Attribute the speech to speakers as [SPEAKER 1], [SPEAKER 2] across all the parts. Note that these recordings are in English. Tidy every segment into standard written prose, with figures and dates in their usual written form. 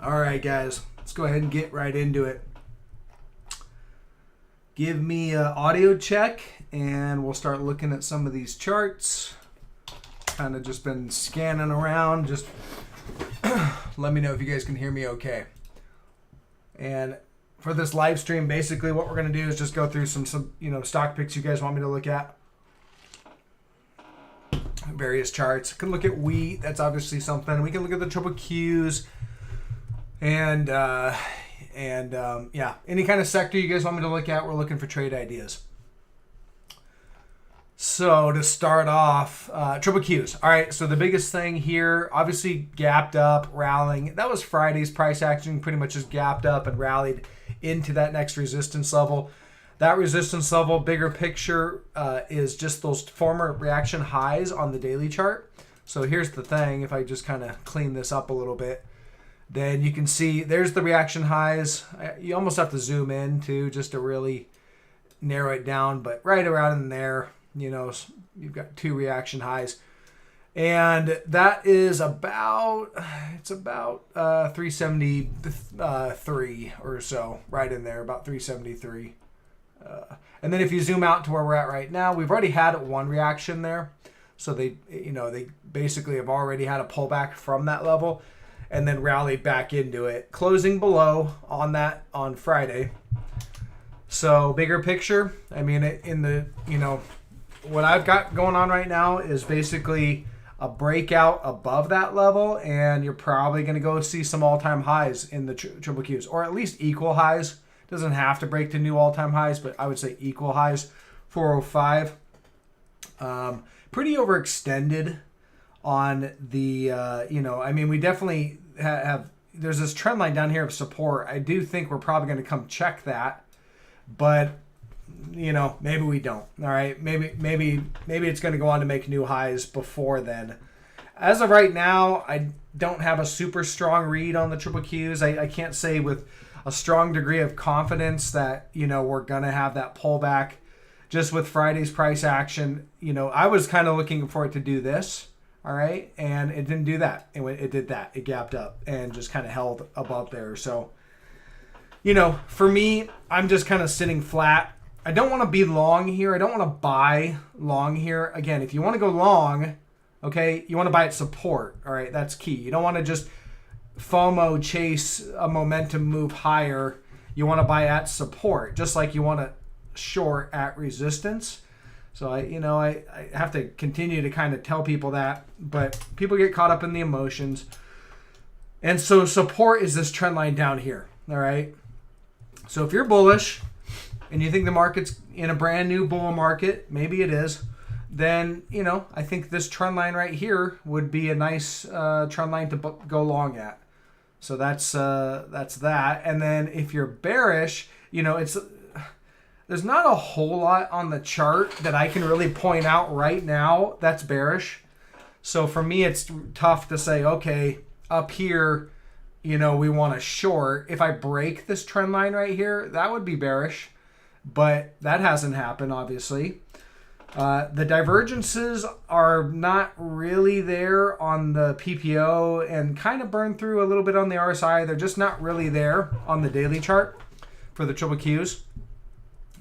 [SPEAKER 1] All right, guys, let's go ahead and get right into it. Give me an audio check, and we'll start looking at some of these charts. Kind of just been scanning around. Just let me know if you guys can hear me okay. And for this live stream, basically what we're going to do is just go through some stock picks you guys want me to look at. Various charts. We can look at wheat. That's obviously something. We can look at the triple Qs. And any kind of sector you guys want me to look at, we're looking for trade ideas. So to start off, triple Qs. All right, so the biggest thing here, obviously gapped up, rallying. That was Friday's price action, pretty much just gapped up and rallied into that next resistance level. That resistance level, bigger picture, is just those former reaction highs on the daily chart. So here's the thing, if I just kind of clean this up a little bit, then you can see there's the reaction highs. You almost have to zoom in too, just to really narrow it down. But right around in there, you've got two reaction highs. And that is about 373 or so, right in there, about 373. And then if you zoom out to where we're at right now, we've already had one reaction there. So they basically have already had a pullback from that level and then rallied back into it, closing below on that on Friday. So bigger picture, I mean, what I've got going on right now is basically a breakout above that level, and you're probably going to go see some all-time highs in the triple Qs, or at least equal highs. Doesn't have to break to new all-time highs, but I would say equal highs. 405. Pretty overextended on the, we definitely have, there's this trend line down here of support. I do think we're probably going to come check that, but, maybe we don't. All right, maybe it's going to go on to make new highs before then. As of right now, I don't have a super strong read on the triple Qs. I can't say with a strong degree of confidence that, we're going to have that pullback. Just with Friday's price action, I was kind of looking for it to do this, all right? And it didn't do that. It did that. It gapped up and just kind of held above there. So, for me, I'm just kind of sitting flat. I don't want to be long here. I don't want to buy long here. Again, if you want to go long, okay, you want to buy at support, all right? That's key. You don't want to just FOMO chase a momentum move higher. You want to buy at support, just like you want to short at resistance. So I have to continue to kind of tell people that, but people get caught up in the emotions. And so support is this trend line down here. All right. So if you're bullish and you think the market's in a brand new bull market, maybe it is, then, I think this trend line right here would be a nice trend line to go long at. So that's that. And then if you're bearish, there's not a whole lot on the chart that I can really point out right now that's bearish. So for me, it's tough to say, okay, up here, we want to short. If I break this trend line right here, that would be bearish. But that hasn't happened, obviously. The divergences are not really there on the PPO and kind of burned through a little bit on the RSI. They're just not really there on the daily chart for the triple Qs.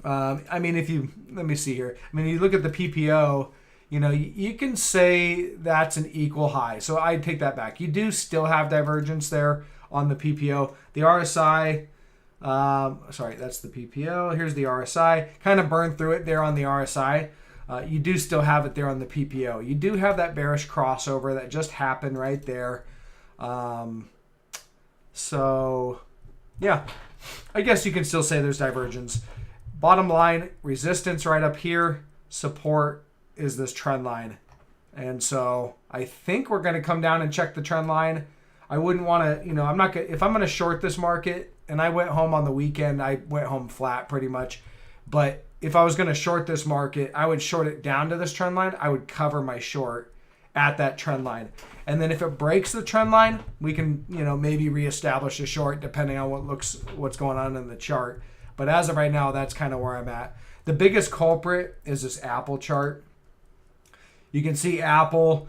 [SPEAKER 1] Let me see here. You look at the PPO, you can say that's an equal high. So I take that back. You do still have divergence there on the PPO. The RSI, that's the PPO. Here's the RSI. Kind of burned through it there on the RSI. You do still have it there on the PPO. You do have that bearish crossover that just happened right there. I guess you can still say there's divergence. Bottom line, resistance right up here. Support is this trend line. And so I think we're going to come down and check the trend line. I wouldn't want to, if I'm going to short this market, and I went home on the weekend, I went home flat pretty much. But if I was going to short this market, I would short it down to this trend line. I would cover my short at that trend line. And then if it breaks the trend line, we can, maybe reestablish a short depending on what's going on in the chart. But as of right now, that's kind of where I'm at. The biggest culprit is this Apple chart. You can see Apple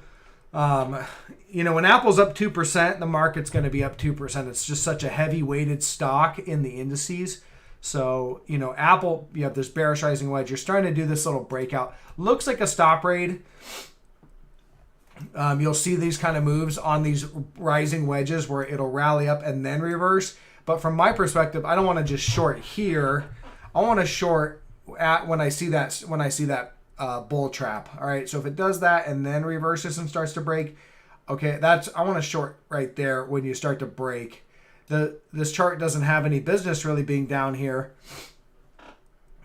[SPEAKER 1] When Apple's up 2%, the market's going to be up 2%. It's just such a heavy weighted stock in the indices. So, Apple, you have this bearish rising wedge. You're starting to do this little breakout. Looks like a stop raid. You'll see these kind of moves on these rising wedges where it'll rally up and then reverse. But from my perspective, I don't want to just short here. I want to short at when I see that bull trap. All right. So if it does that and then reverses and starts to break, okay, I want to short right there when you start to break. This chart doesn't have any business really being down here.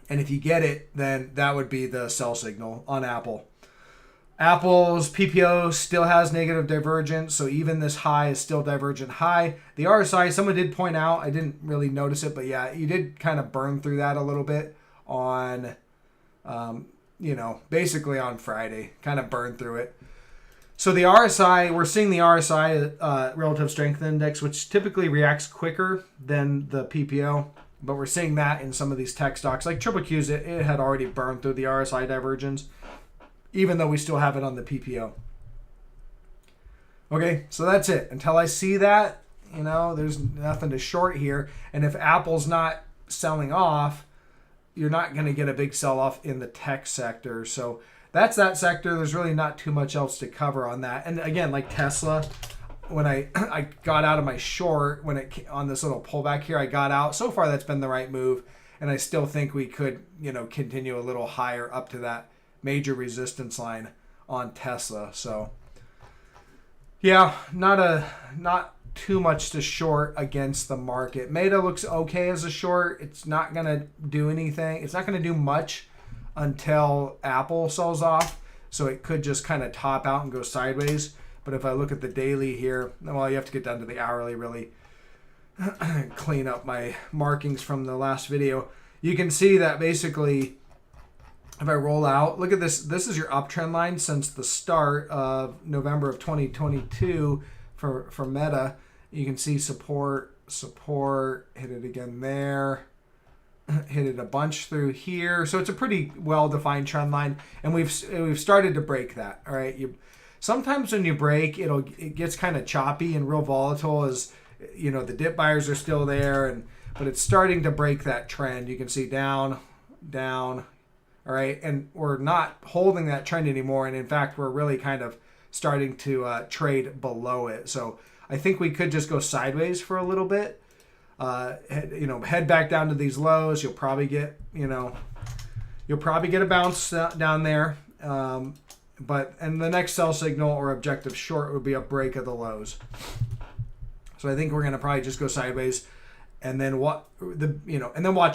[SPEAKER 1] And if you get it, then that would be the sell signal on Apple. Apple's PPO still has negative divergence, so even this high is still divergent high. The RSI, someone did point out, I didn't really notice it, but yeah, you did kind of burn through that a little bit on, basically on Friday, kind of burned through it. So the RSI, we're seeing the RSI relative strength index, which typically reacts quicker than the PPO, but we're seeing that in some of these tech stocks. Like Triple Q's, it had already burned through the RSI divergence, even though we still have it on the PPO. Okay, so that's it. Until I see that, there's nothing to short here. And if Apple's not selling off, you're not going to get a big sell-off in the tech sector. So that's that sector. There's really not too much else to cover on that. And again, like Tesla, when I got out of my short, on this little pullback here, I got out. So far, that's been the right move. And I still think we could, continue a little higher up to that major resistance line on Tesla. So yeah, not too much to short against the market. Meta looks okay as a short. It's not going to do anything. It's not going to do much until Apple sells off. So it could just kind of top out and go sideways. But if I look at the daily here, well, you have to get down to the hourly really clean up my markings from the last video. You can see that basically if I roll out, look at this. This is your uptrend line since the start of November of 2022 for Meta. You can see support, hit it again there, hit it a bunch through here. So it's a pretty well-defined trend line, and we've started to break that. All right, sometimes when you break, it gets kind of choppy and real volatile as the dip buyers are still there, but it's starting to break that trend. You can see down. All right, and we're not holding that trend anymore, and in fact, we're really kind of starting to trade below it. So I think we could just go sideways for a little bit. Head back down to these lows. You'll probably get a bounce down there. And the next sell signal or objective short would be a break of the lows. So I think we're gonna probably just go sideways, and then watch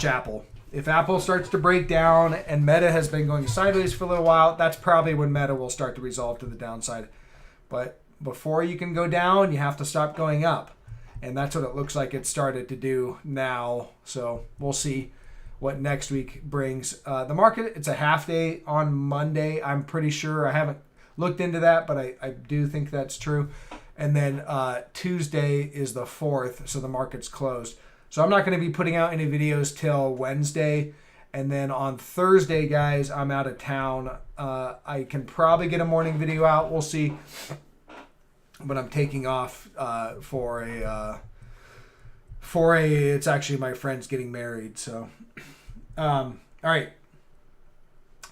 [SPEAKER 1] Apple. If Apple starts to break down and Meta has been going sideways for a little while, that's probably when Meta will start to resolve to the downside. But before you can go down, you have to stop going up. And that's what it looks like it started to do now. So we'll see what next week brings. The market, it's a half day on Monday. I'm pretty sure. I haven't looked into that, but I do think that's true. And then Tuesday is the 4th, so the market's closed. So I'm not going to be putting out any videos till Wednesday. And then on Thursday, guys, I'm out of town. I can probably get a morning video out. We'll see. But I'm taking off for it's actually my friend's getting married. So, all right.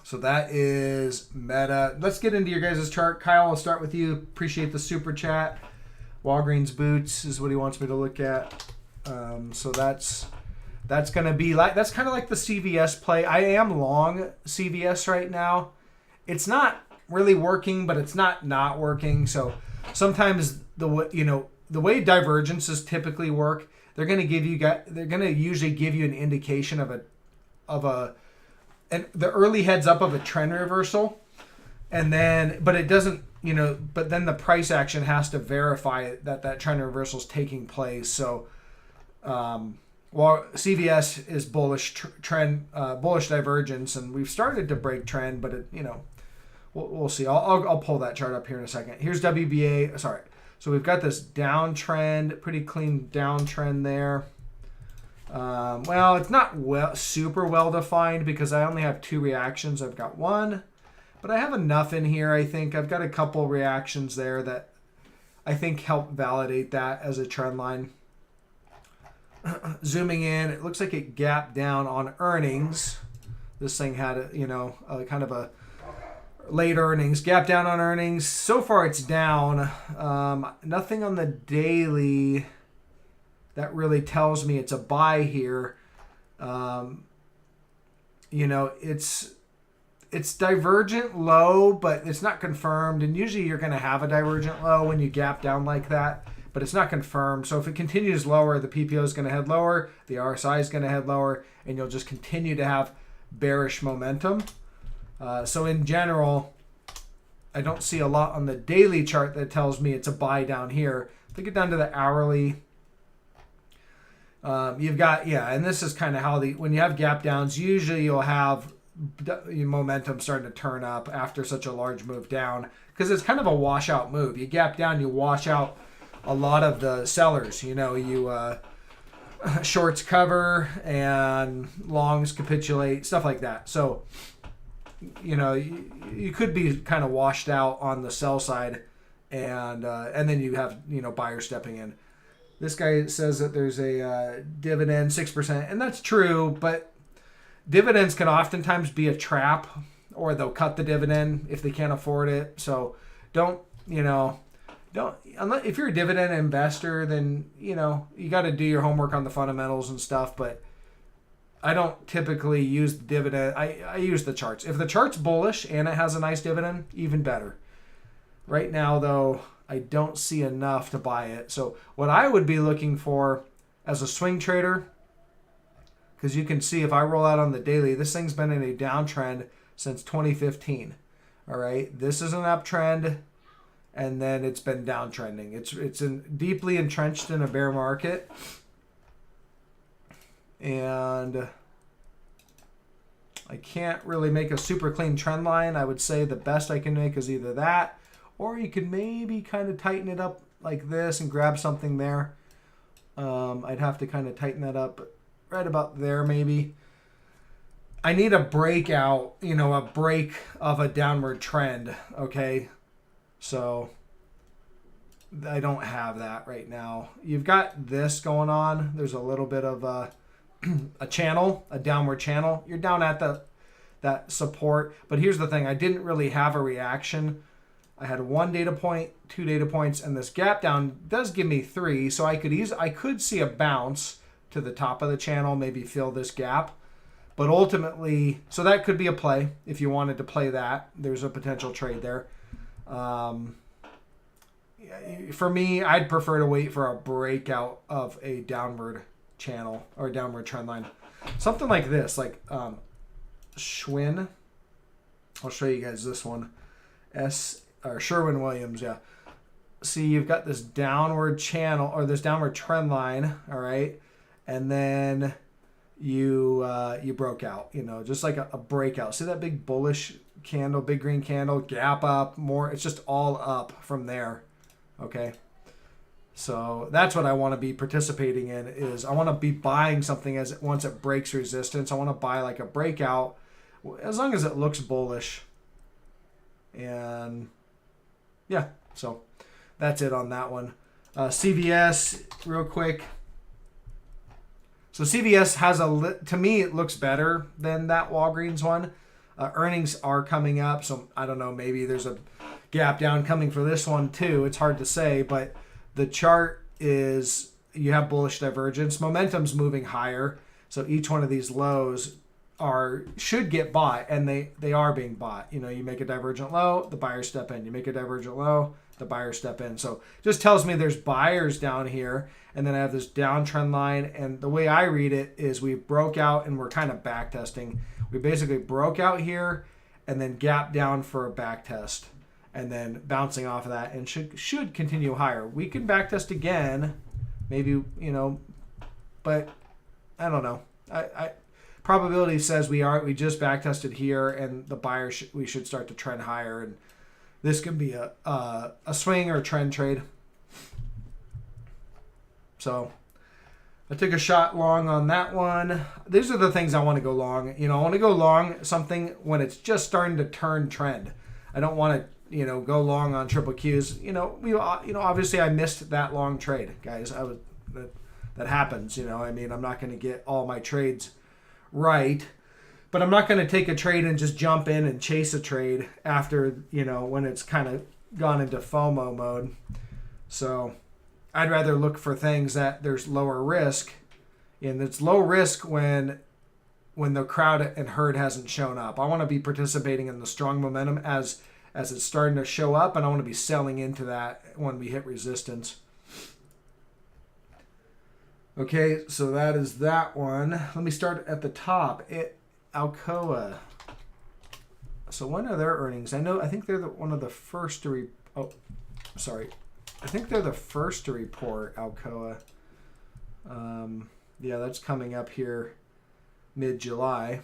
[SPEAKER 1] So that is Meta. Let's get into your guys' chart. Kyle, I'll start with you. Appreciate the super chat. Walgreens boots is what he wants me to look at. So that's going to be like, that's kind of like the CVS play. I am long CVS right now. It's not really working, but it's not working. So sometimes the way divergences typically work, they're going to usually give you an indication and the early heads up of a trend reversal. And then, but it doesn't, but then the price action has to verify that trend reversal is taking place. So, CVS is bullish bullish divergence, and we've started to break trend, but we'll see. I'll pull that chart up here in a second. Here's WBA. Sorry. So we've got this downtrend, pretty clean downtrend there. Well, it's not super well defined because I only have two reactions. I've got one, But I have enough in here, I think. I've got a couple reactions there that I think help validate that as a trend line. Zooming in, it looks like it gapped down on earnings. This thing had, kind of a late earnings. Gap down on earnings. So far it's down. Nothing on the daily that really tells me it's a buy here. It's divergent low, but it's not confirmed. And usually you're going to have a divergent low when you gap down like that, but it's not confirmed. So if it continues lower, the PPO is going to head lower, the RSI is going to head lower, and you'll just continue to have bearish momentum. So in general, I don't see a lot on the daily chart that tells me it's a buy down here. If I get down to the hourly, you've got, and this is kind of how when you have gap downs, usually you'll have momentum starting to turn up after such a large move down, because it's kind of a washout move. You gap down, you wash out a lot of the sellers. Shorts cover and longs capitulate, stuff like that. So you could be kind of washed out on the sell side, and then you have buyers stepping in. This guy says that there's a dividend 6%, and that's true, but dividends can oftentimes be a trap, or they'll cut the dividend if they can't afford it. So if you're a dividend investor, then you got to do your homework on the fundamentals and stuff. But I don't typically use the dividend. I use the charts. If the chart's bullish and it has a nice dividend, even better. Right now, though, I don't see enough to buy it. So what I would be looking for as a swing trader, because you can see if I roll out on the daily, this thing's been in a downtrend since 2015. All right, this is an uptrend, and then it's been downtrending. It's deeply entrenched in a bear market, and I can't really make a super clean trend line. I would say the best I can make is either that, or you could maybe kind of tighten it up like this and grab something there. I'd have to kind of tighten that up right about there maybe. I need a breakout, a break of a downward trend, okay? So I don't have that right now. You've got this going on. There's a little bit of a channel, a downward channel. You're down at that support. But here's the thing. I didn't really have a reaction. I had 1 data point, 2 data points, and this gap down does give me 3. So I could see a bounce to the top of the channel, maybe fill this gap. But ultimately, so that could be a play if you wanted to play that. There's a potential trade there. For me, I'd prefer to wait for a breakout of a downward channel or downward trend line. Something like this, like Schwinn. I'll show you guys this one. Sherwin-Williams, yeah. See, you've got this downward channel or this downward trend line, all right? And then you broke out, just like a breakout. See that big bullish candle, big green candle, gap up, more. It's just all up from there, okay? So that's what I want to be participating in. Is I want to be buying something once it breaks resistance. I want to buy like a breakout, as long as it looks bullish. And yeah, so that's it on that one. CVS, real quick. So CVS has to me, it looks better than that Walgreens one. Earnings are coming up, so I don't know, maybe there's a gap down coming for this one too. It's hard to say, but the chart is, you have bullish divergence. Momentum's moving higher, so each one of these lows should get bought, and they are being bought. You make a divergent low, the buyers step in. You make a divergent low, the buyers step in. So just tells me there's buyers down here, and then I have this downtrend line, and the way I read it is we broke out and we're kind of back testing. We basically broke out here and then gap down for a back test, and then bouncing off of that, and should continue higher. We can back test again, maybe, but I don't know. I probability says we just back tested here, and the buyer we should start to trend higher, and this could be a swing or a trend trade. So I took a shot long on that one. These are the things I want to go long. I want to go long something when it's just starting to turn trend. I don't want to, go long on triple Qs. Obviously I missed that long trade, guys. That happens. I'm not going to get all my trades right, but I'm not going to take a trade and just jump in and chase a trade after, when it's kind of gone into FOMO mode. So I'd rather look for things that there's lower risk, and it's low risk when the crowd and herd hasn't shown up. I want to be participating in the strong momentum as it's starting to show up, and I want to be selling into that when we hit resistance. Okay, so that is that one. Let me start at the top. Alcoa. So when are their earnings? I think they're one of the first to I think they're the first to report, Alcoa. Yeah, that's coming up here mid-July.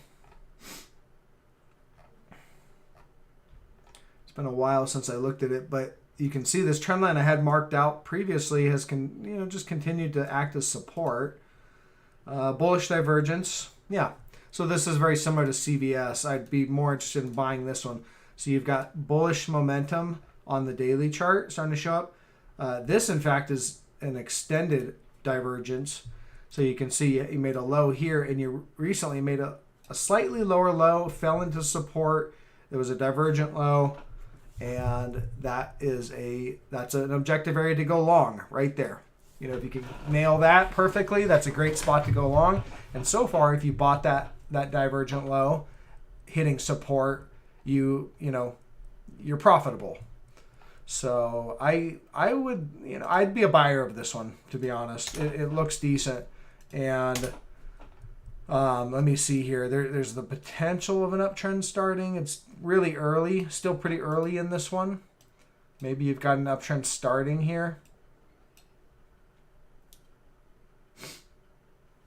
[SPEAKER 1] It's been a while since I looked at it, but you can see this trend line I had marked out previously has just continued to act as support. Bullish divergence. Yeah. So this is very similar to CVS. I'd be more interested in buying this one. So you've got bullish momentum on the daily chart starting to show up. This, in fact, is an extended divergence. So you can see you made a low here, and you recently made a slightly lower low, fell into support. There was a divergent low, and that's an objective area to go long right there. If you can nail that perfectly, that's a great spot to go long. And so far, if you bought that divergent low, hitting support, you're profitable. So I'd be a buyer of this one, to be honest. It looks decent. And let me see here. There's the potential of an uptrend starting. It's really early, still pretty early in this one. Maybe you've got an uptrend starting here.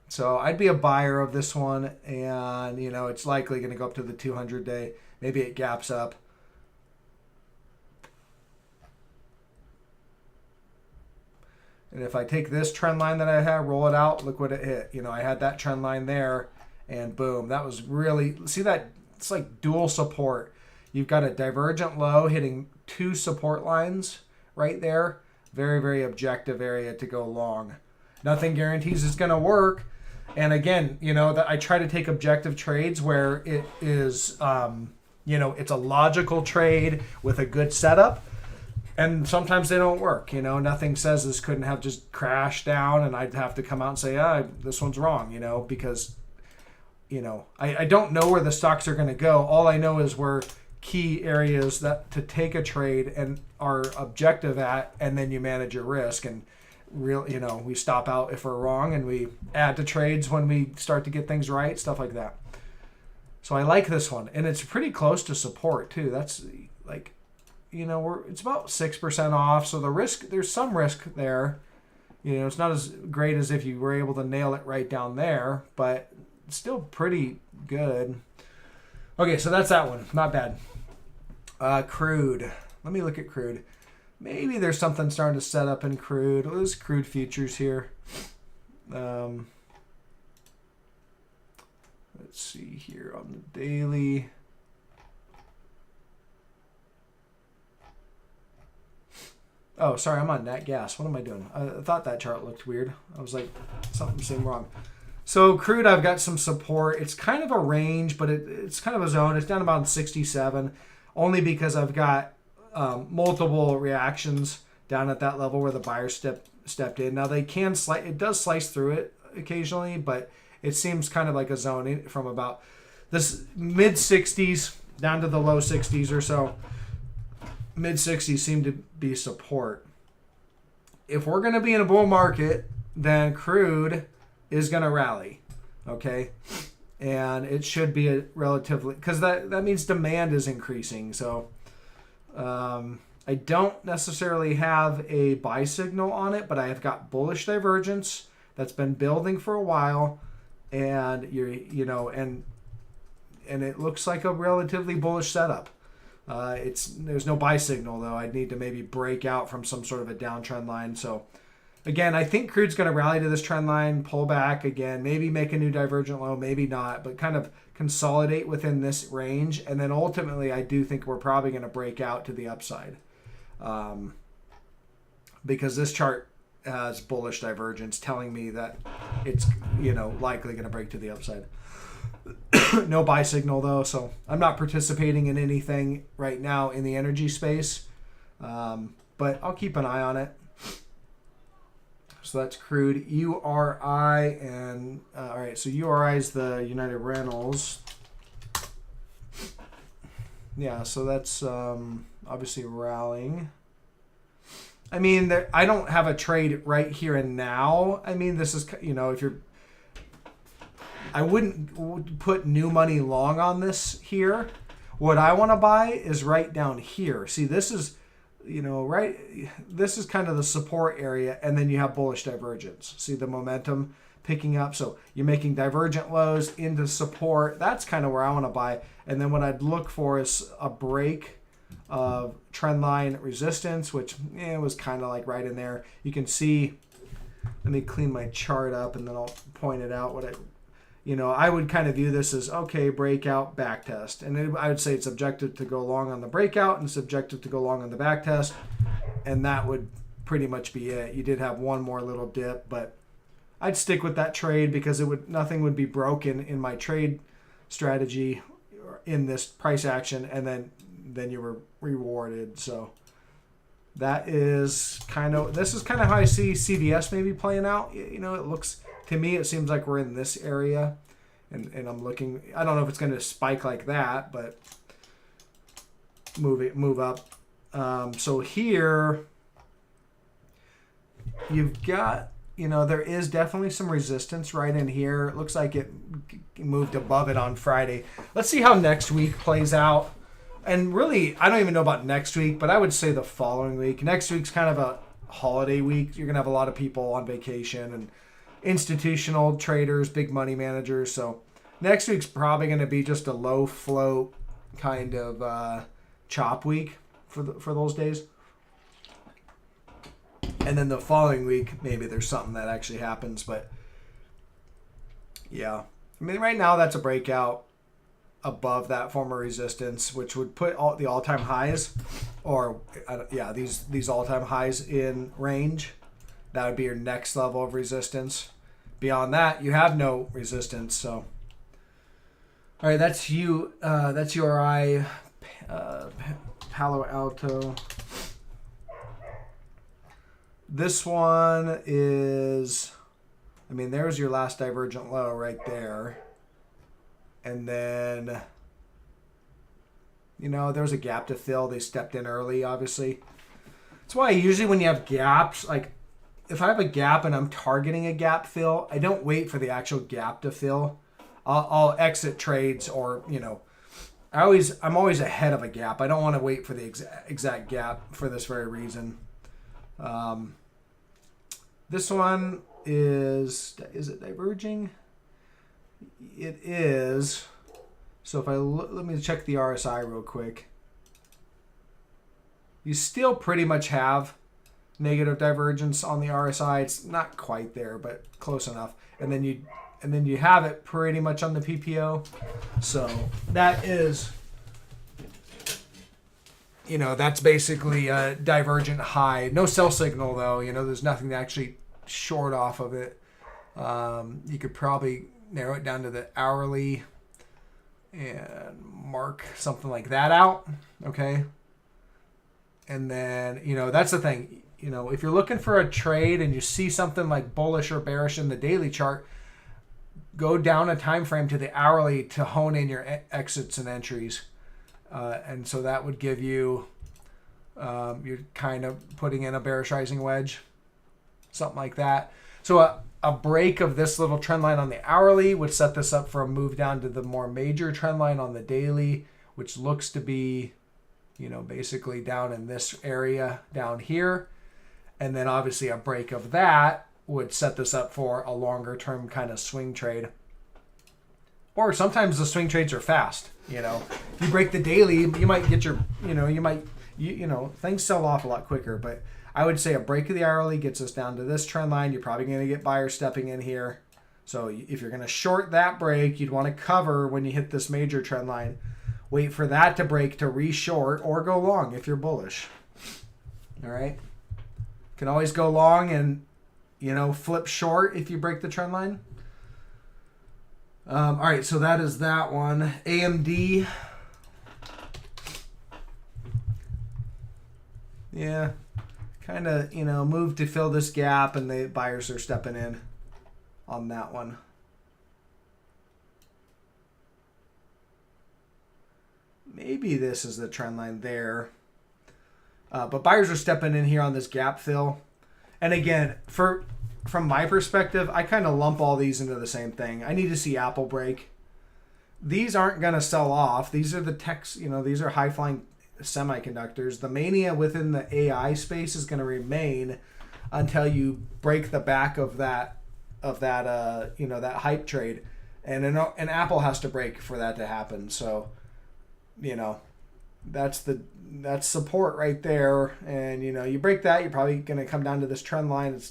[SPEAKER 1] So I'd be a buyer of this one, and it's likely going to go up to the 200-day. Maybe it gaps up. And if I take this trend line that I have, roll it out, look what it hit. I had that trend line there, and boom, that was really, see that? It's like dual support. You've got a divergent low hitting two support lines right there. Very, very objective area to go long. Nothing guarantees it's going to work. And again, that I try to take objective trades where it is, it's a logical trade with a good setup. And sometimes they don't work. Nothing says this couldn't have just crashed down, and I'd have to come out and say, this one's wrong, because, I don't know where the stocks are going to go. All I know is where key areas that to take a trade and are objective at, and then you manage your risk. And we stop out if we're wrong, and we add to trades when we start to get things right, stuff like that. So I like this one, and it's pretty close to support too. That's like, it's about 6% off. So there's some risk there. It's not as great as if you were able to nail it right down there, but it's still pretty good. Okay, so that's that one. Not bad. Crude. Let me look at Crude. Maybe there's something starting to set up in Crude. There's Crude futures here. Let's see here on the daily. Oh, sorry, I'm on nat gas. What am I doing? I thought that chart looked weird. I was like, something seemed wrong. So Crude, I've got some support. It's kind of a range, but it's kind of a zone. It's down about 67, only because I've got multiple reactions down at that level where the buyer stepped in. Now they can it does slice through it occasionally, but it seems kind of like a zone from about this mid 60s down to the low 60s or so. Mid 60s seem to be support. If we're going to be in a bull market, then Crude is going to rally, okay? And it should be a relatively, because that means demand is increasing. So I don't necessarily have a buy signal on it, but I have got bullish divergence that's been building for a while, and and it looks like a relatively bullish setup. There's no buy signal though. I'd need to maybe break out from some sort of a downtrend line. So Again, I think crude's going to rally to this trend line, pull back again, maybe make a new divergent low, maybe not, but kind of consolidate within this range. And then ultimately, I do think we're probably going to break out to the upside, because this chart has bullish divergence telling me that it's, likely going to break to the upside. No buy signal though, so I'm not participating in anything right now in the energy space, but I'll keep an eye on it. So that's crude, URI, and all right. So URI is the United Rentals. Yeah, so that's obviously rallying. I mean, I don't have a trade right here and now. I mean, this is, if you're, I wouldn't put new money long on this here. What I want to buy is right down here. See, this is, right, this is kind of the support area, and then you have bullish divergence. See the momentum picking up. So you're making divergent lows into support. That's kind of where I want to buy. And then what I'd look for is a break of trend line resistance, which was kind of like right in there. You can see, let me clean my chart up and then I'll point it out. I would kind of view this as, okay, breakout, back test. And I would say it's objective to go long on the breakout and subjective to go long on the back test. And that would pretty much be it. You did have one more little dip, but I'd stick with that trade because nothing would be broken in my trade strategy in this price action, and then you were rewarded. So that is this is kind of how I see CVS maybe playing out. It looks, to me, it seems like we're in this area, and I'm looking, I don't know if it's going to spike like that, but move up. So here you've got, there is definitely some resistance right in here. It looks like it moved above it on Friday. Let's see how next week plays out. And really, I don't even know about next week, but I would say the following week. Next week's kind of a holiday week. You're going to have a lot of people on vacation and institutional traders, big money managers. So next week's probably going to be just a low float kind of chop week for those days. And then the following week, maybe there's something that actually happens. But yeah, I mean, right now that's a breakout above that former resistance, which would put the all-time highs, or these all-time highs in range. That would be your next level of resistance. Beyond that, you have no resistance. So, all right, that's URI, Palo Alto. This one is, there's your last divergent low right there. And then, there's a gap to fill. They stepped in early, obviously. That's why usually when you have gaps, like if I have a gap and I'm targeting a gap fill, I don't wait for the actual gap to fill. I'll exit trades, or, I'm always ahead of a gap. I don't want to wait for the exact gap for this very reason. This one is it diverging? It is. So if let me check the RSI real quick. You still pretty much have negative divergence on the RSI. It's not quite there, but close enough. And then you have it pretty much on the PPO. So that is, that's basically a divergent high. No sell signal though. There's nothing to actually short off of it. You could probably narrow it down to the hourly and mark something like that out. Okay. And then, that's the thing. If you're looking for a trade and you see something like bullish or bearish in the daily chart, go down a time frame to the hourly to hone in your exits and entries. And so that would give you, you're kind of putting in a bearish rising wedge, something like that. So a break of this little trend line on the hourly would set this up for a move down to the more major trend line on the daily, which looks to be, basically down in this area down here. And then obviously a break of that would set this up for a longer term kind of swing trade. Or sometimes the swing trades are fast. You break the daily, you might get your, you might you know, things sell off a lot quicker. But I would say a break of the hourly gets us down to this trend line. You're probably going to get buyers stepping in here. So if you're going to short that break, you'd want to cover when you hit this major trend line. Wait for that to break to re-short or go long if you're bullish. All right. Can always go long and, you know, flip short if you break the trend line. All right, so that is that one. AMD. Yeah, kind of, you know, moved to fill this gap, and the buyers are stepping in on that one. Maybe this is the trend line there. But buyers are stepping in here on this gap fill. And again, from my perspective, I kind of lump all these into the same thing. I need to see Apple break. These aren't going to sell off. These are the techs, you know, these are high-flying semiconductors. The mania within the AI space is going to remain until you break the back of that you know, that hype trade. And Apple has to break for that to happen. So, you know, that's support right there. And, you know, you break that, you're probably going to come down to this trend line.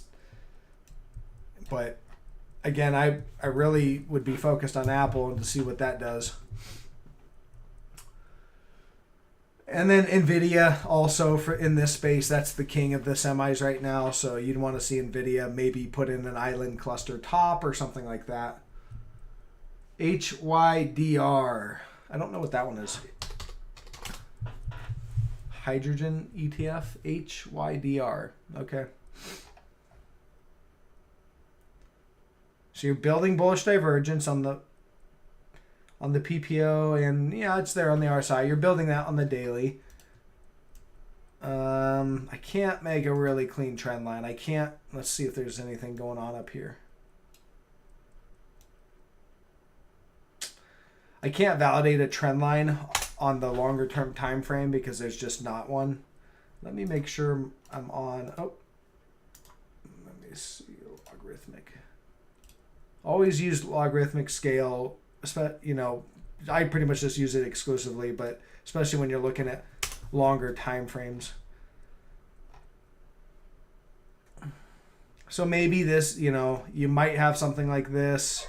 [SPEAKER 1] But again, I really would be focused on Apple and to see what that does. And then Nvidia also in this space, that's the king of the semis right now. So you'd want to see Nvidia maybe put in an island cluster top or something like that. HYDR. I don't know what that one is. Hydrogen ETF. HYDR. Okay. So you're building bullish divergence on the PPO, and yeah, it's there on the RSI. You're building that on the daily. I can't make a really clean trend line. I can't. Let's see if there's anything going on up here. I can't validate a trend line on the longer term time frame because there's just not one. Let me make sure I'm on. Oh, let me see. Logarithmic. Always use logarithmic scale. You know, I pretty much just use it exclusively, but especially when you're looking at longer time frames. So maybe this, you know, you might have something like this,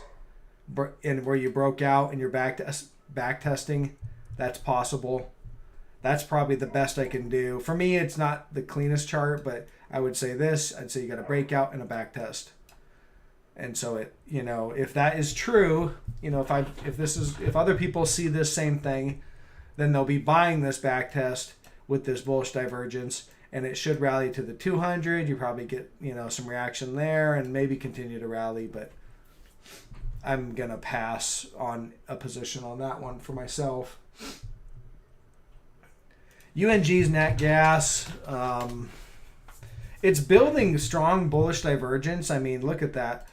[SPEAKER 1] and where you broke out and you're back testing. That's possible. That's probably the best I can do. For me, it's not the cleanest chart, but I would say this. I'd say you got a breakout and a back test. And so it, you know, if that is true, you know, if other people see this same thing, then they'll be buying this back test with this bullish divergence, and it should rally to the 200. You probably get, you know, some reaction there and maybe continue to rally, but I'm going to pass on a position on that one for myself. UNG's nat gas, it's building strong bullish divergence. I mean, look at that.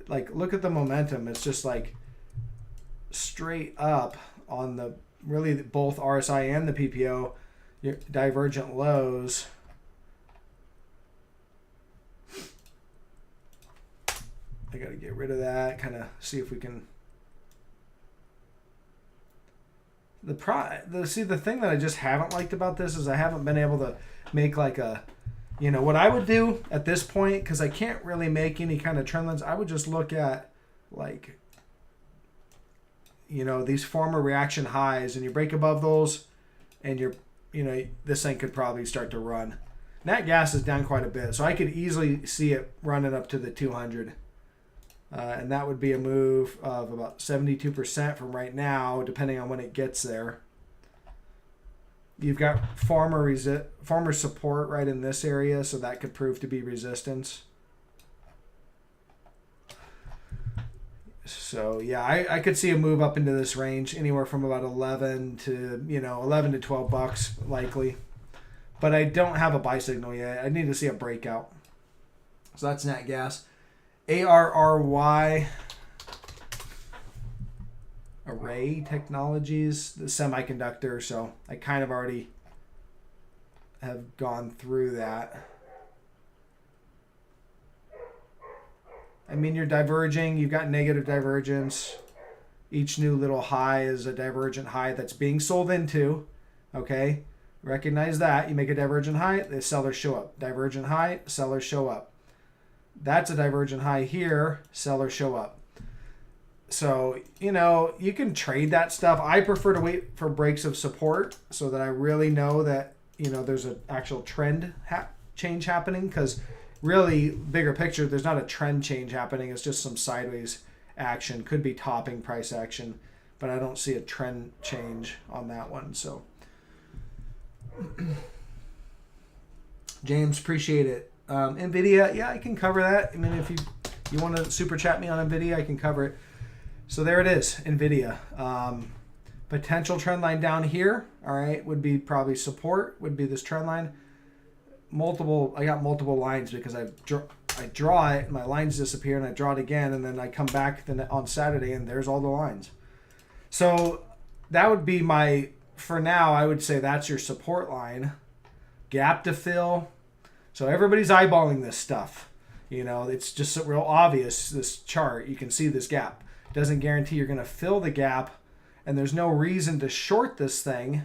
[SPEAKER 1] Like, look at the momentum. It's just like straight up on the really both RSI and the PPO, your divergent lows. I got to get rid of that, kind of see if we can. The thing that I just haven't liked about this is I haven't been able to make like a, you know, what I would do at this point, because I can't really make any kind of trend lines, I would just look at, like, you know, these former reaction highs, and you break above those, and you're, you know, this thing could probably start to run. Nat gas is down quite a bit, so I could easily see it running up to the 200. And that would be a move of about 72% from right now, depending on when it gets there. You've got former support right in this area, so that could prove to be resistance. So yeah, I could see a move up into this range, anywhere from about 11 to, you know, 11 to 12 bucks likely. But I don't have a buy signal yet. I need to see a breakout. So that's nat gas. ARRY. Array Technologies, the semiconductor, so I kind of already have gone through that. I mean, you're diverging, you've got negative divergence. Each new little high is a divergent high that's being sold into, okay? Recognize that. You make a divergent high, the sellers show up. Divergent high, sellers show up. That's a divergent high here, sellers show up. So, you can trade that stuff. I prefer to wait for breaks of support so that I really know that, there's an actual trend change happening, because really, bigger picture, there's not a trend change happening. It's just some sideways action. Could be topping price action, but I don't see a trend change on that one. So, James, appreciate it. Nvidia, yeah, I can cover that. I mean, if you want to super chat me on Nvidia, I can cover it. So there it is, Nvidia. Potential trend line down here, all right, would be probably support, would be this trend line. I got multiple lines because I draw it, my lines disappear, and I draw it again, and then I come back on Saturday, and there's all the lines. So that would be for now, I would say that's your support line. Gap to fill. So everybody's eyeballing this stuff. It's just real obvious, this chart. You can see this gap. Doesn't guarantee you're going to fill the gap, and there's no reason to short this thing.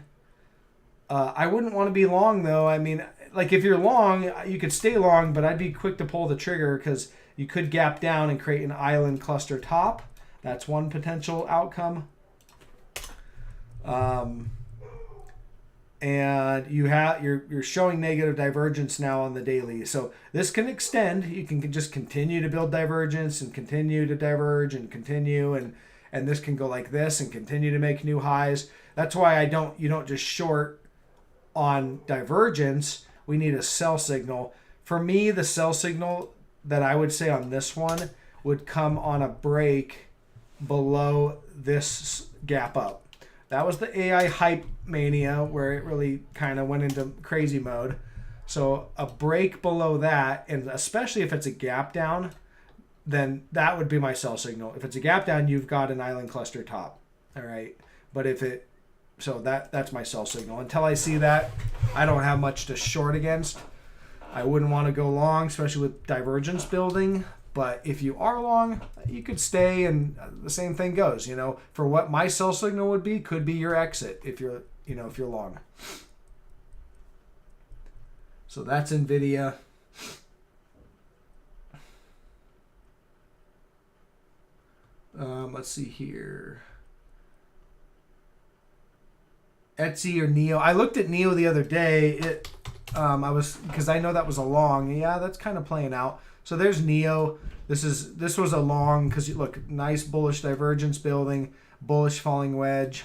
[SPEAKER 1] I wouldn't want to be long, though. I mean, like if you're long, you could stay long, but I'd be quick to pull the trigger because you could gap down and create an island cluster top. That's one potential outcome. And you're showing negative divergence now on the daily. So this can extend. You can just continue to build divergence and continue to diverge and continue, and this can go like this and continue to make new highs. That's why you don't just short on divergence. We need a sell signal. For me, the sell signal that I would say on this one would come on a break below this gap up. That was the AI hype mania where it really kind of went into crazy mode. So a break below that, and especially if it's a gap down, then that would be my sell signal. If it's a gap down, you've got an island cluster top. All right. But that's my sell signal. Until I see that, I don't have much to short against. I wouldn't want to go long, especially with divergence building. But if you are long, you could stay, and the same thing goes. For what my sell signal would be, could be your exit if you're long. So that's Nvidia. Let's see here. Etsy or Nio. I looked at Nio the other day. Because I know that was a long. Yeah, that's kind of playing out. So there's Nio. This was a long, because you look, nice bullish divergence building, bullish falling wedge,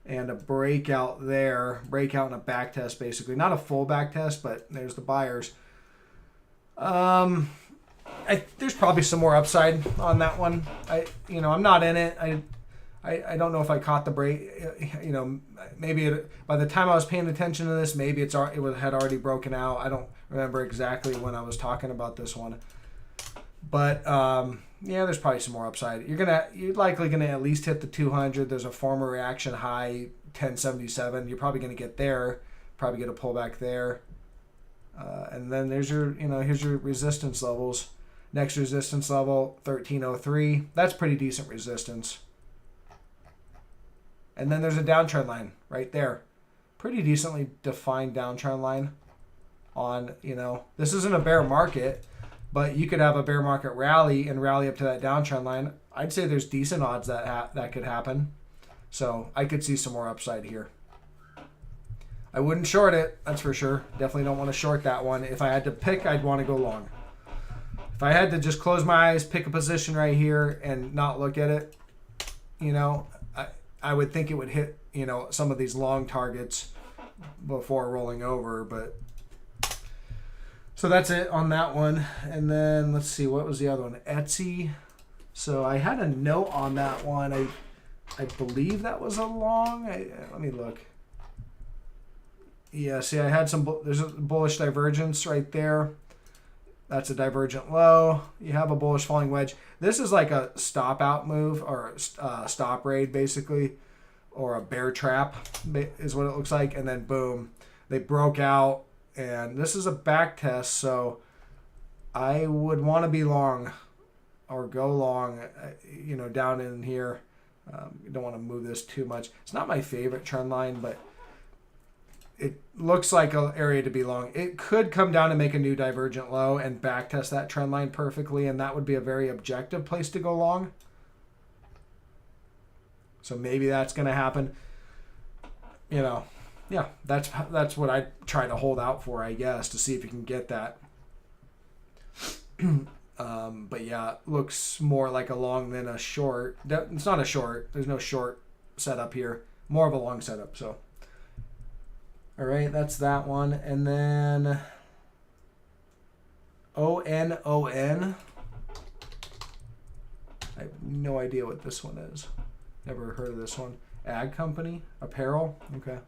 [SPEAKER 1] and a breakout there. Breakout and a back test, basically. Not a full back test, but there's the buyers. There's probably some more upside on that one. I'm not in it. I don't know if I caught the break. Maybe by the time I was paying attention to this, maybe it had already broken out. I don't remember exactly when I was talking about this one. But there's probably some more upside. You're likely gonna at least hit the 200. There's a former reaction high 1077. You're probably gonna get there. Probably get a pullback there. And then here's your resistance levels. Next resistance level 1303. That's pretty decent resistance. And then there's a downtrend line right there. Pretty decently defined downtrend line on, this isn't a bear market, but you could have a bear market rally and rally up to that downtrend line. I'd say there's decent odds that could happen. So I could see some more upside here. I wouldn't short it, that's for sure. Definitely don't want to short that one. If I had to pick, I'd want to go long. If I had to just close my eyes, pick a position right here and not look at it, I would think it would hit, some of these long targets before rolling over, but so that's it on that one. And then let's see, what was the other one? Etsy. So I had a note on that one. I believe that was a long. Let me look. Yeah, see, I had there's a bullish divergence right there. That's a divergent low. You have a bullish falling wedge. This is like a stop out move or stop raid basically, or a bear trap is what it looks like. And then boom, they broke out, and this is a back test. So I would want to be long or go long, down in here. You don't want to move this too much. It's not my favorite trend line, but it looks like an area to be long. It could come down and make a new divergent low and backtest that trend line perfectly, and that would be a very objective place to go long. So maybe that's going to happen. You know, yeah, that's what I try to hold out for, I guess, to see if you can get that. But yeah, it looks more like a long than a short. It's not a short. There's no short setup here. More of a long setup. So, all right, that's that one. And then ONON. I have no idea what this one is. Never heard of this one. Ag company? Apparel? Okay.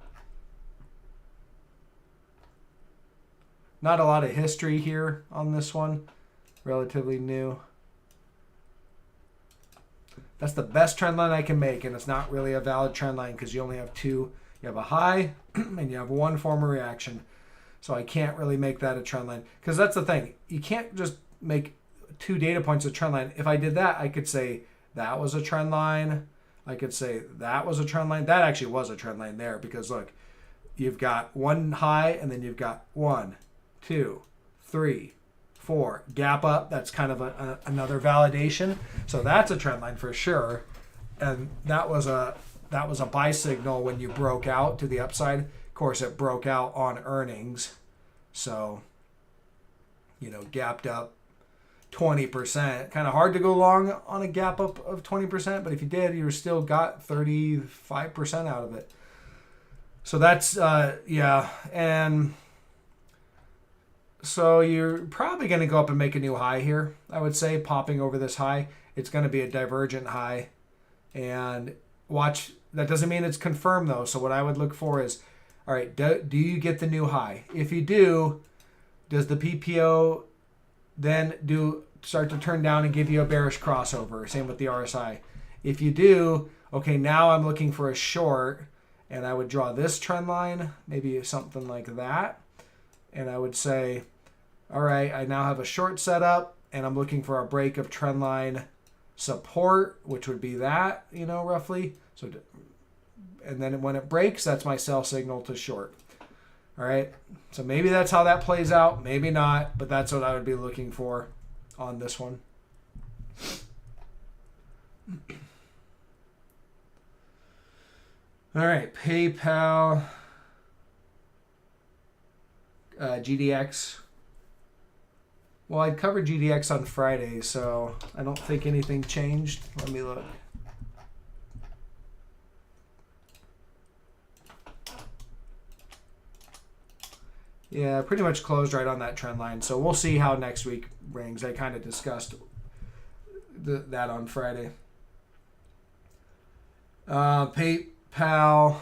[SPEAKER 1] Not a lot of history here on this one. Relatively new. That's the best trend line I can make, and it's not really a valid trend line because you only have two. You have a high and you have one form of reaction. So I can't really make that a trend line because that's the thing. You can't just make 2 data points a trend line. If I did that, I could say that was a trend line. I could say that was a trend line. That actually was a trend line there because look, you've got one high and then you've got 1, 2, 3, 4 gap up. That's kind of another validation. So that's a trend line for sure. And that was a buy signal when you broke out to the upside. Of course, it broke out on earnings. So, you know, gapped up 20%. Kind of hard to go long on a gap up of 20%, but if you did, you still got 35% out of it. So that's, yeah. And so you're probably going to go up and make a new high here, I would say, popping over this high. It's going to be a divergent high. And watch, that doesn't mean it's confirmed, though. So what I would look for is, all right, do you get the new high? If you do, does the PPO then start to turn down and give you a bearish crossover? Same with the RSI. If you do, okay, now I'm looking for a short, and I would draw this trend line, maybe something like that. And I would say, all right, I now have a short setup, and I'm looking for a break of trend line support, which would be that, you know, roughly. So, and then when it breaks, that's my sell signal to short. All right, so maybe that's how that plays out, maybe not, but that's what I would be looking for on this one. All right, PayPal, GDX. Well, I covered GDX on Friday, so I don't think anything changed. Let me look. Yeah, pretty much closed right on that trend line. So we'll see how next week brings. I kind of discussed that on Friday. PayPal.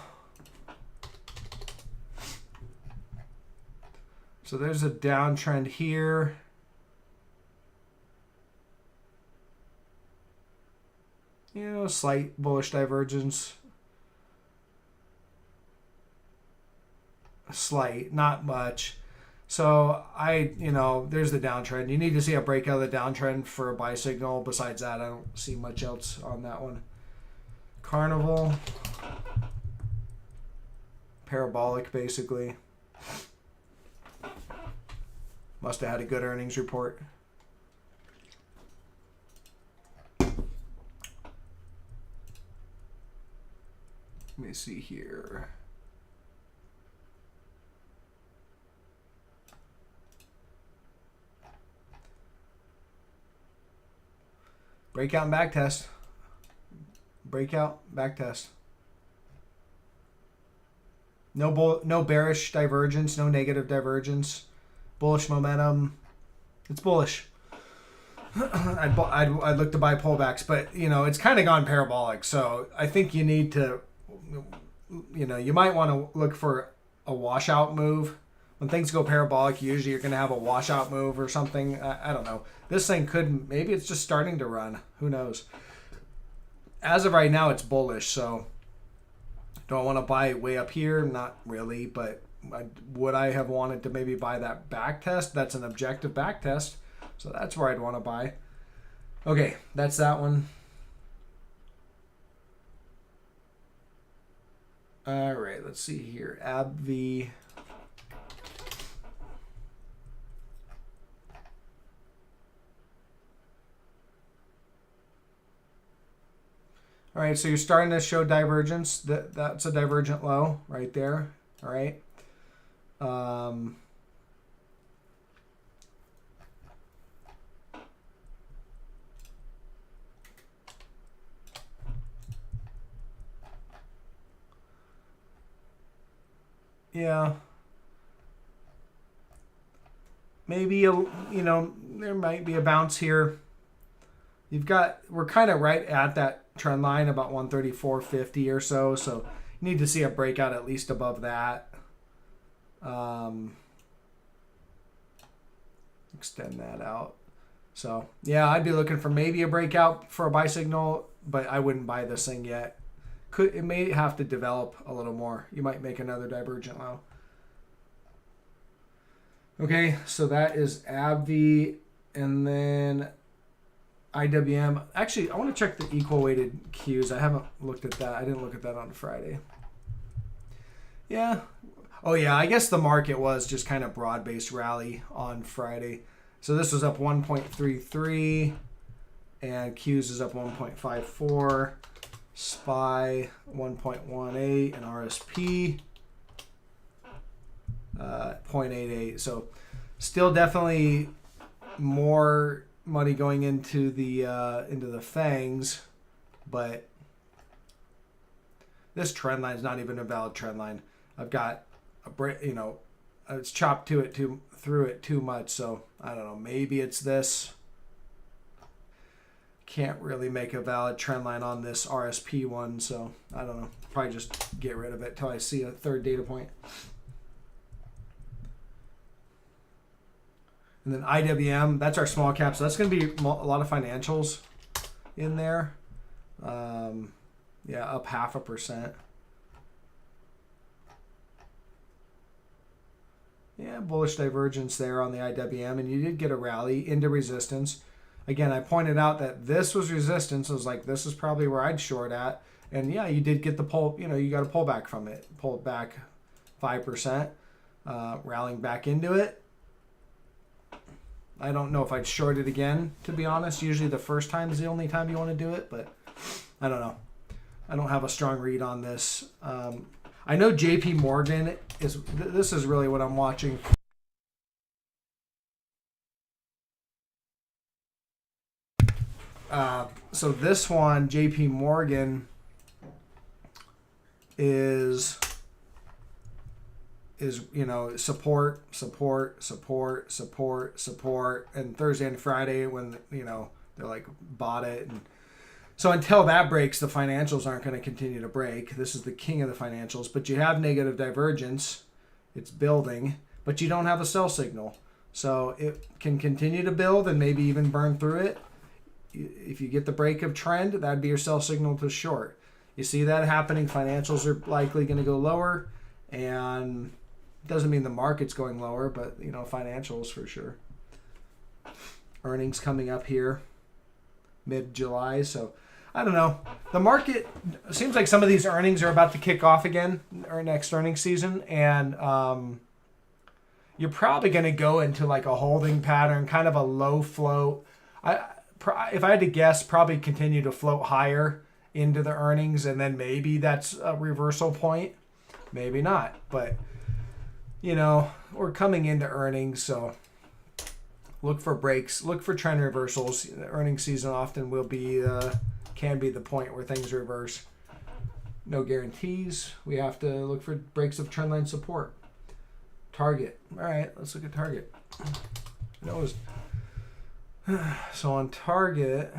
[SPEAKER 1] So there's a downtrend here. You know, slight bullish divergence. Slight, not much. So there's the downtrend. You need to see a breakout of the downtrend for a buy signal. Besides that, I don't see much else on that one. Carnival. Parabolic, basically. Must have had a good earnings report. Let me see here. Breakout and back test. Breakout, back test. No bearish divergence, no negative divergence. Bullish momentum. It's bullish. I'd look to buy pullbacks, but it's kind of gone parabolic. So I think you need to, you might want to look for a washout move. When things go parabolic, usually you're going to have a washout move or something. I don't know. This thing maybe it's just starting to run. Who knows? As of right now, it's bullish. So do I want to buy way up here? Not really, but would I have wanted to maybe buy that back test? That's an objective back test. So that's where I'd want to buy. Okay, that's that one. All right, let's see here. AbbVie. All right, so you're starting to show divergence. That's a divergent low right there. All right. Yeah. Maybe there might be a bounce here. We're kind of right at that trend line, about 134.50 or so. So you need to see a breakout at least above that. Extend that out. So yeah, I'd be looking for maybe a breakout for a buy signal, but I wouldn't buy this thing yet. It may have to develop a little more. You might make another divergent low. Okay, so that is AbbVie, and then IWM. Actually, I want to check the equal weighted Qs. I haven't looked at that. I didn't look at that on Friday. Yeah. Oh yeah, I guess the market was just kind of broad-based rally on Friday. So this was up 1.33, and Qs is up 1.54. SPY 1.18 and RSP 0.88. So still definitely more money going into the FANGs, but this trend line is not even a valid trend line. I've got it's chopped through it too much. So I don't know. Maybe it's this. Can't really make a valid trend line on this RSP one, so I don't know. Probably just get rid of it till I see a third data point. And then IWM, that's our small cap, so that's going to be a lot of financials in there. Yeah, up 0.5%. Yeah, bullish divergence there on the IWM, and you did get a rally into resistance. Again, I pointed out that this was resistance. I was like, this is probably where I'd short at. And yeah, you did get the pull, you got a pullback from it. Pulled back 5%, rallying back into it. I don't know if I'd short it again, to be honest. Usually the first time is the only time you want to do it, but I don't know. I don't have a strong read on this. I know JP Morgan this is really what I'm watching. So this one, JP Morgan, is support, and Thursday and Friday when they're like bought it, and so until that breaks, the financials aren't going to continue to break. This is the king of the financials, but you have negative divergence. It's building, but you don't have a sell signal, so it can continue to build and maybe even burn through it. If you get the break of trend, that'd be your sell signal to short. You see that happening, financials are likely going to go lower, and it doesn't mean the market's going lower, but financials for sure. Earnings coming up here mid-July, so I don't know. The market seems like some of these earnings are about to kick off again, our next earnings season, and you're probably going to go into like a holding pattern, kind of a low float. If I had to guess, probably continue to float higher into the earnings, and then maybe that's a reversal point. Maybe not, but we're coming into earnings, so look for breaks, look for trend reversals. The earnings season often can be the point where things reverse. No guarantees. We have to look for breaks of trendline support. Target. All right, let's look at Target. So on Target,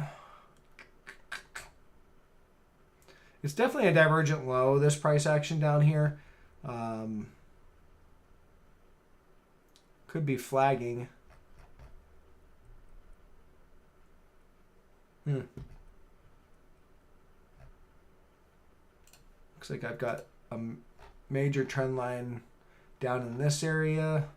[SPEAKER 1] it's definitely a divergent low, this price action down here. Could be flagging. Looks like I've got a major trend line down in this area.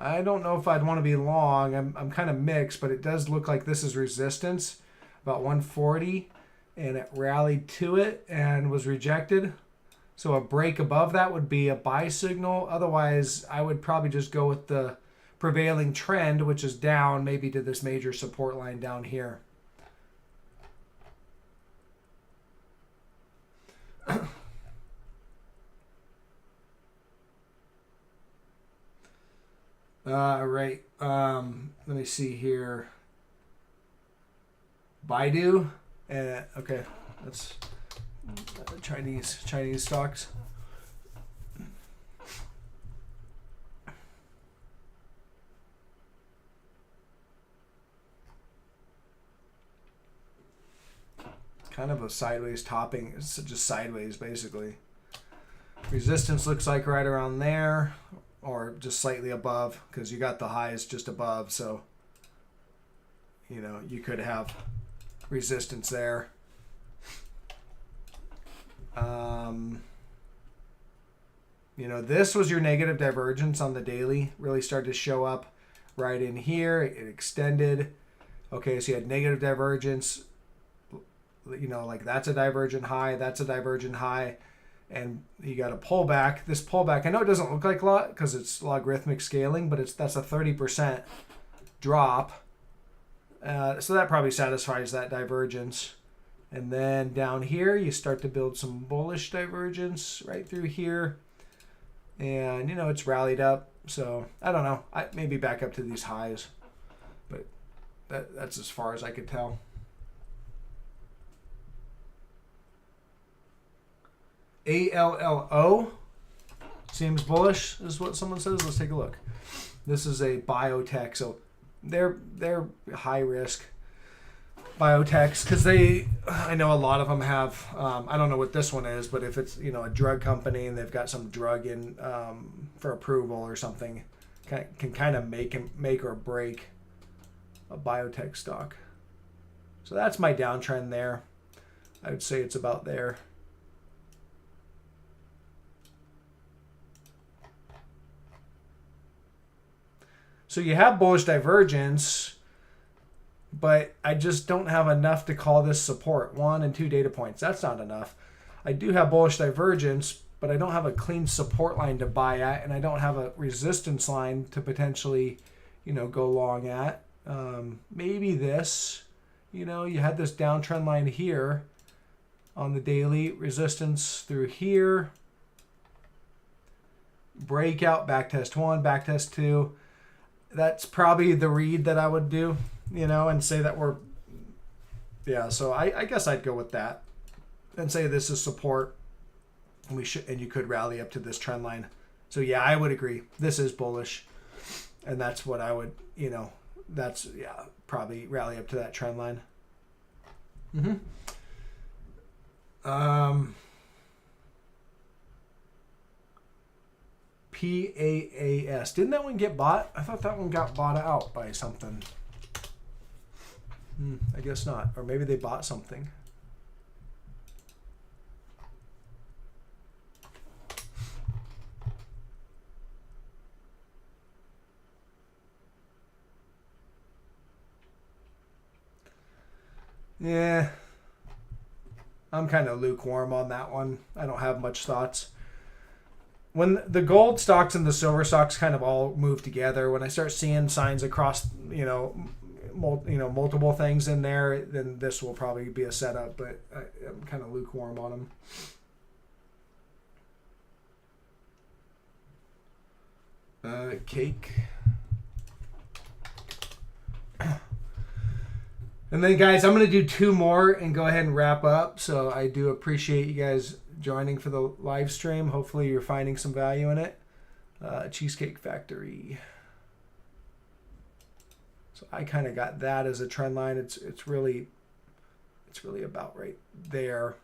[SPEAKER 1] I don't know if I'd want to be long. I'm kind of mixed, but it does look like this is resistance, about 140. and it rallied to it and was rejected. So a break above that would be a buy signal. Otherwise, I would probably just go with the prevailing trend, which is down, maybe to this major support line down here. Right. Let me see here. Baidu. Okay, that's Chinese stocks. Kind of a sideways topping. It's just sideways, basically. Resistance looks like right around there, or just slightly above, because you got the highs just above. So, you know, you could have resistance there. You know, this was your negative divergence on the daily. Really started to show up right in here. It extended. Okay, so you had negative divergence. You know, like that's a divergent high. That's a divergent high. And you got a pullback. This pullback, I know it doesn't look like a lot because it's logarithmic scaling, but that's a 30% drop. So that probably satisfies that divergence. And then down here, you start to build some bullish divergence right through here. And, you know, it's rallied up. So, I don't know. Maybe back up to these highs. But that's as far as I could tell. ALLO seems bullish, is what someone says. Let's take a look. This is a biotech. So, they're high risk biotechs because I know a lot of them have I don't know what this one is, but if it's, you know, a drug company and they've got some drug in for approval or something, can kind of make or break a biotech stock. So that's my downtrend there. I would say it's about there. So you have bullish divergence, but I just don't have enough to call this support. 1 and 2 data points. That's not enough. I do have bullish divergence, but I don't have a clean support line to buy at, and I don't have a resistance line to potentially, you know, go long at. Maybe this, you know, you had this downtrend line here on the daily, resistance through here, breakout, backtest 1, backtest 2. That's probably the read that I would do, you know, and say that we're, yeah, so I guess I'd go with that and say this is support, and you could rally up to this trend line. So yeah, I would agree. This is bullish, and that's what I would, you know, that's, yeah, probably rally up to that trend line. PAAS. Didn't that one get bought? I thought that one got bought out by something. I guess not. Or maybe they bought something. Yeah. I'm kind of lukewarm on that one. I don't have much thoughts. When the gold stocks and the silver stocks kind of all move together, when I start seeing signs across, multiple things in there, then this will probably be a setup. But I'm kind of lukewarm on them. Cake. And then, guys, I'm going to do 2 more and go ahead and wrap up. So I do appreciate you guys joining for the live stream. Hopefully you're finding some value in it. Cheesecake Factory. So I kind of got that as a trend line. It's really about right there.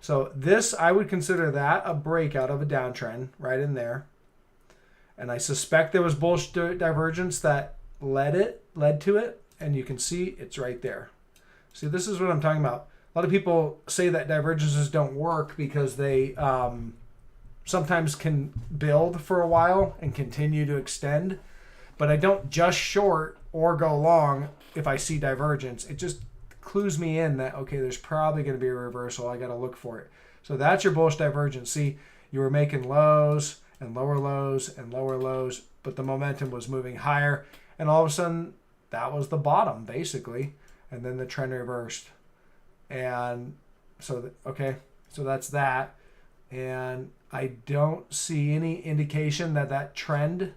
[SPEAKER 1] So this, I would consider that a breakout of a downtrend right in there. And I suspect there was bullish divergence that led to it, and you can see it's right there. See, this is what I'm talking about. A lot of people say that divergences don't work because they sometimes can build for a while and continue to extend. but I don't just short or go long if I see divergence. It just clues me in that, okay, there's probably going to be a reversal. I got to look for it. So that's your bullish divergence. See, you were making lows and lower lows and lower lows, but the momentum was moving higher. And all of a sudden, that was the bottom, basically. And then the trend reversed. And so, okay, so that's that. And I don't see any indication that that trend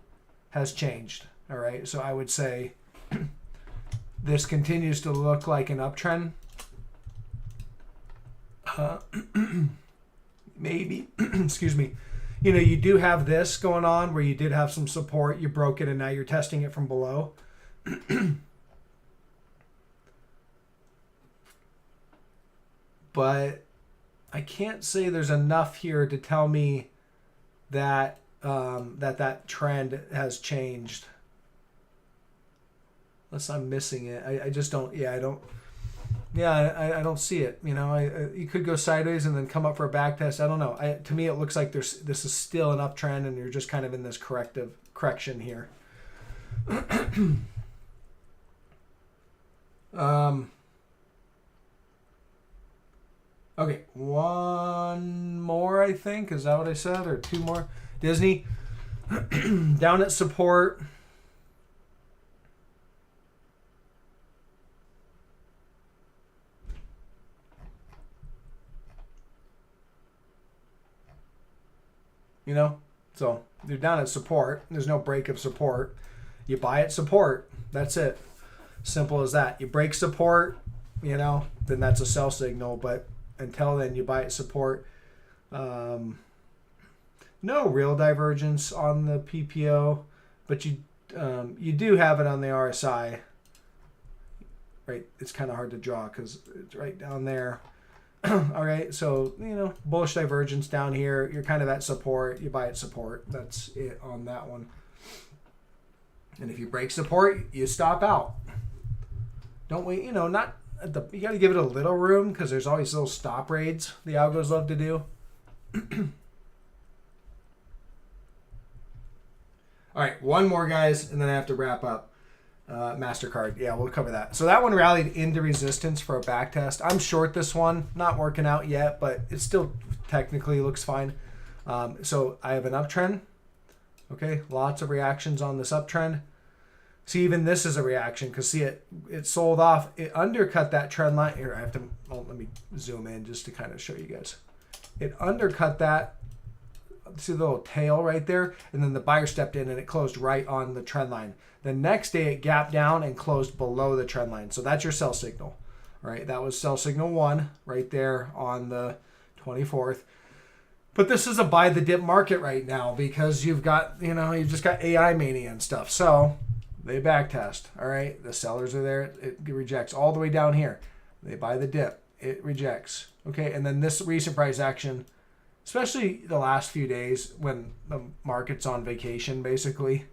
[SPEAKER 1] has changed. All right, so I would say this continues to look like an uptrend. Maybe, excuse me. You know, you do have this going on where you did have some support. You broke it and now you're testing it from below. But I can't say there's enough here to tell me that that trend has changed. Unless I'm missing it. I just don't, I don't see it. You know, you could go sideways and then come up for a back test. I don't know. To me, it looks like this is still an uptrend and you're just kind of in this correction here. Okay, one more, I think. Is that what I said? Or two more? Disney, down at support. You know, so they're down at support. There's no break of support. You buy at support. That's it. Simple as that. You break support, you know, then that's a sell signal. But until then, you buy at support. No real divergence on the PPO, but you do have it on the RSI. Right, it's kind of hard to draw because it's right down there. All right, so, you know, bullish divergence down here. You're kind of at support. You buy at support. That's it on that one. And if you break support, you stop out. Don't wait, you know, not at the, you got to give it a little room because there's always little stop raids the algos love to do. All right, one more, guys, and then I have to wrap up. Mastercard, yeah, we'll cover that. So that one rallied into resistance for a back test. I'm short this one, not working out yet, but it still technically looks fine. So I have an uptrend. Okay, lots of reactions on this uptrend. See, even this is a reaction because see it sold off. It undercut that trend line. Here, I have to. Oh, let me zoom in just to kind of show you guys. It undercut that. See the little tail right there, and then the buyer stepped in and it closed right on the trend line. The next day it gapped down and closed below the trend line. So that's your sell signal. All right, that was sell signal 1 right there on the 24th. But this is a buy the dip market right now because you've got, you know, you've just got AI mania and stuff. So they back test. All right, the sellers are there. It rejects all the way down here. They buy the dip. It rejects. Okay, and then this recent price action, especially the last few days when the market's on vacation, basically,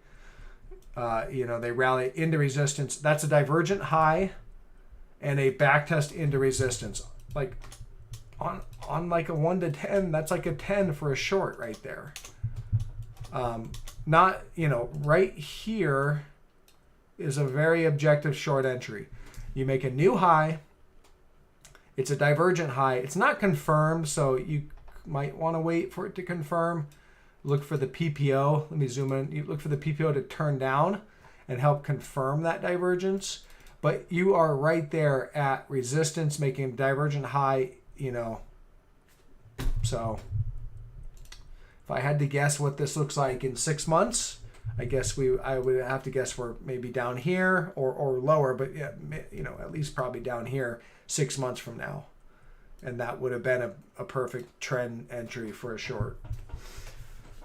[SPEAKER 1] you know, they rally into resistance. That's a divergent high and a backtest into resistance. Like on like a 1 to 10, that's like a 10 for a short right there. Not, you know, right here is a very objective short entry. You make a new high. It's a divergent high. It's not confirmed, so you might want to wait for it to confirm. Look for the PPO. Let me zoom in. You look for the PPO to turn down and help confirm that divergence. But you are right there at resistance, making a divergent high, you know. So if I had to guess what this looks like in 6 months, I would have to guess we're maybe down here or lower, but yeah, you know, at least probably down here 6 months from now. And that would have been a perfect trend entry for a short.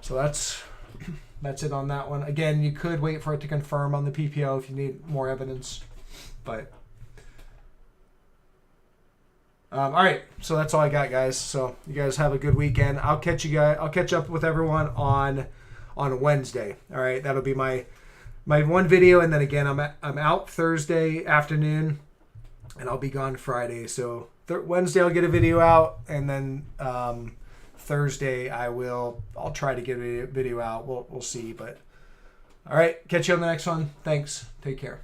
[SPEAKER 1] So that's it on that one. Again, you could wait for it to confirm on the PPO if you need more evidence. But all right, so that's all I got, guys. So you guys have a good weekend. I'll catch up with everyone on Wednesday. All right, that'll be my one video, and then again, I'm out Thursday afternoon, and I'll be gone Friday. So Wednesday I'll get a video out, and then Thursday I'll try to get a video out. We'll see, but All right. Catch you on the next one. Thanks. Take care.